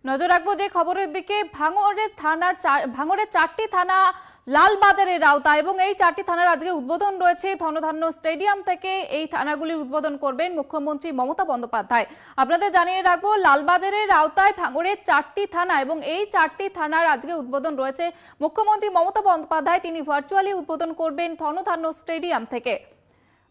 নজর রাখবো যে খবরের দিকে। ভাঙড়ের 4টি থানা লালবাজারের আওতায় এবং এই 4টি থানার আজকে উদ্বোধন রয়েছে। ধনধান্য স্টেডিয়াম থেকে এই থানাগুলির উদ্বোধন করবেন মুখ্যমন্ত্রী মমতা বন্দ্যোপাধ্যায়। আপনাদের জানিয়ে রাখবো লালবাজারের আওতায় ভাঙড়ের 4টি থানা এবং এই 4টি থানার আজকে উদ্বোধন রয়েছে মুখ্যমন্ত্রী মমতা বন্দ্যোপাধ্যায়। তিনি ভার্চুয়ালি উদ্বোধন করবেন ধনধান্য স্টেডিয়াম থেকে।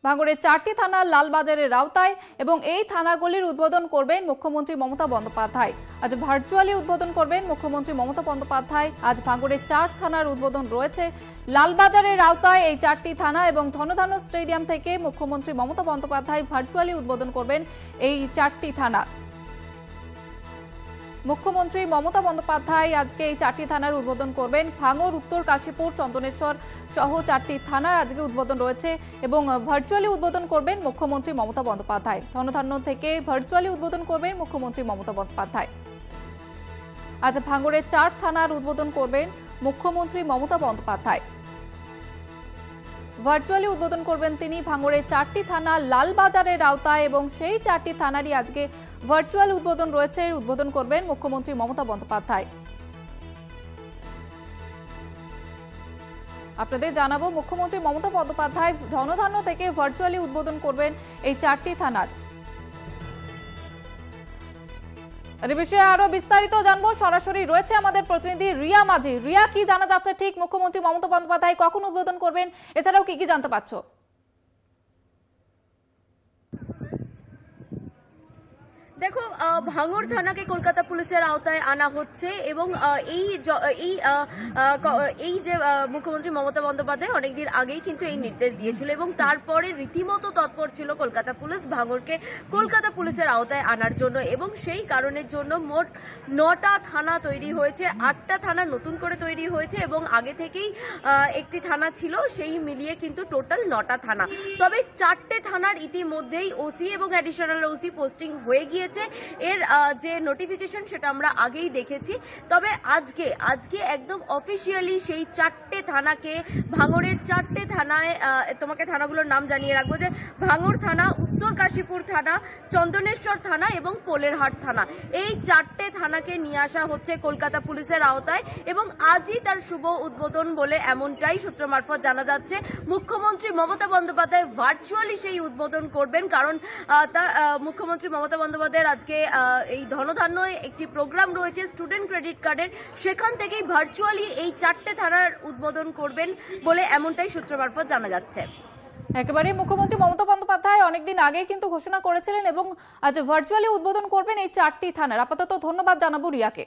ভাঙড়ের 4টি থানা লালবাজারের আওতায় এবং এই থানাগুলির উদ্বোধন করবেন মুখ্যমন্ত্রী মমতা বন্দ্যোপাধ্যায়। আজ ভার্চুয়ালি উদ্বোধন করবেন মুখ্যমন্ত্রী মমতা বন্দ্যোপাধ্যায়। আজ ভাঙড়ের 4 থানার উদ্বোধন রয়েছে লালবাজারের আওতায় এই 4টি থানা এবং ধনধান্য স্টেডিয়াম থেকে মুখ্যমন্ত্রী মমতা বন্দ্যোপাধ্যায় ভার্চুয়ালি উদ্বোধন করবেন এই 4টি থানা। মুখ্যমন্ত্রী মমতা বন্দ্যোপাধ্যায় আজকে এই 4টি থানার উদ্বোধন করবেন। ভাঙড়, উত্তর কাশীপুর, চন্দনেশ্বর সহ 4টি থানার আজকে উদ্বোধন রয়েছে এবং ভার্চুয়ালি উদ্বোধন করবেন মুখ্যমন্ত্রী মমতা বন্দ্যোপাধ্যায়। ধনধান্য থেকে ভার্চুয়ালি উদ্বোধন করবেন মুখ্যমন্ত্রী মমতা বন্দ্যোপাধ্যায়। আজ ভাঙড়ের 4 থানার উদ্বোধন করবেন মুখ্যমন্ত্রী মমতা বন্দ্যোপাধ্যায়। ভার্চুয়ালি উদ্বোধন করবেন তিনি ভাঙড়ের 4টি থানা লালবাজারের আওতায় এবং সেই 4টি থানারই আজকে ভার্চুয়াল উদ্বোধন রয়েছে। উদ্বোধন করবেন মুখ্যমন্ত্রী মমতা বন্দ্যোপাধ্যায়। আপনাদের জানাবো মুখ্যমন্ত্রী মমতা বন্দ্যোপাধ্যায় ধনধান্য থেকে ভার্চুয়ালি উদ্বোধন করবেন এই 4টি থানার। এই বিষয়ে আরো বিস্তারিত জানবো, সরাসরি রয়েছে আমাদের প্রতিনিধি রিয়া মাঝি। রিয়া, কি জানা যাচ্ছে ঠিক মুখ্যমন্ত্রী মমতা বন্দ্যোপাধ্যায় কখন উদ্বোধন করবেন, এছাড়াও কি কি জানতে পারছো? দেখো, ভাঙড় থানাকে কলকাতা পুলিশের আওতায় আনা হচ্ছে এবং এই যে মুখ্যমন্ত্রী মমতা বন্দ্যোপাধ্যায় অনেকদিন আগেই কিন্তু এই নির্দেশ দিয়েছিল এবং তারপরে রীতিমতো তৎপর ছিল কলকাতা পুলিশ ভাঙড়কে কলকাতা পুলিশের আওতায় আনার জন্য এবং সেই কারণের জন্য মোট 9টা থানা তৈরি হয়েছে, 8টা থানা নতুন করে তৈরি হয়েছে এবং আগে থেকেই একটি থানা ছিল, সেই মিলিয়ে কিন্তু টোটাল 9টা থানা। তবে 4টে থানার ইতিমধ্যেই ওসি এবং অ্যাডিশনাল ওসি পোস্টিং হয়ে গিয়েছে। এর যে নোটিফিকেশন সেটা আমরা আগেই দেখেছি। তবে আজকে একদম অফিসিয়ালি সেই 4টে থানাকে, ভাঙড়ের 4টে থানায়, তোমাকে থানাগুলোর নাম জানিয়ে রাখবো যে ভাঙড় থানা, উত্তর কাশীপুর থানা, চন্দনেশ্বর থানা এবং পোলেরহাট থানা, এই 4টে থানাকে নিয়ে আসা হচ্ছে কলকাতা পুলিশের আওতায় এবং আজই তার শুভ উদ্বোধন বলে এমনটাই সূত্র মারফত জানা যাচ্ছে। মুখ্যমন্ত্রী মমতা বন্দ্যোপাধ্যায় ভার্চুয়ালি সেই উদ্বোধন করবেন, কারণ মুখ্যমন্ত্রী মমতা বন্দ্যোপাধ্যায় আজকে এই ধনধান্য একটি প্রোগ্রাম রয়েছে স্টুডেন্ট ক্রেডিট কার্ডের, সেখান থেকেই ভার্চুয়ালি এই 4টে থানার উদ্বোধন করবেন বলে এমনটাই সূত্র মারফত জানা যাচ্ছে। একেবারে মুখ্যমন্ত্রী মমতা বন্দ্যোপাধ্যায় অনেকদিন আগে কিন্তু ঘোষণা করেছিলেন এবং আজ ভার্চুয়ালি উদ্বোধন করবেন এই 4টি থানার। আপাতত ধন্যবাদ জানাবো রিয়াকে।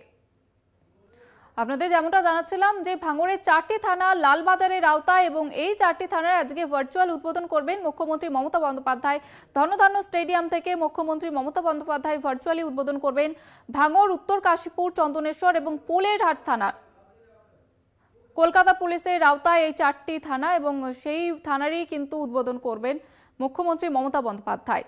আপনাদের যেমনটা জানাচ্ছিলাম যে ভাঙড়ের 4টি থানা লালবাজারের আওতায় এবং এই 4টি থানার আজকে ভার্চুয়াল উদ্বোধন করবেন মুখ্যমন্ত্রী মমতা বন্দ্যোপাধ্যায়। ধনধান্য স্টেডিয়াম থেকে মুখ্যমন্ত্রী মমতা বন্দ্যোপাধ্যায় ভার্চুয়ালি উদ্বোধন করবেন ভাঙড়, উত্তর কাশীপুর, চন্দনেশ্বর এবং পোলেরহাট থানা। কলকাতা পুলিশের আওতায় এই 4টি থানা এবং সেই থানারই কিন্তু উদ্বোধন করবেন মুখ্যমন্ত্রী মমতা বন্দ্যোপাধ্যায়।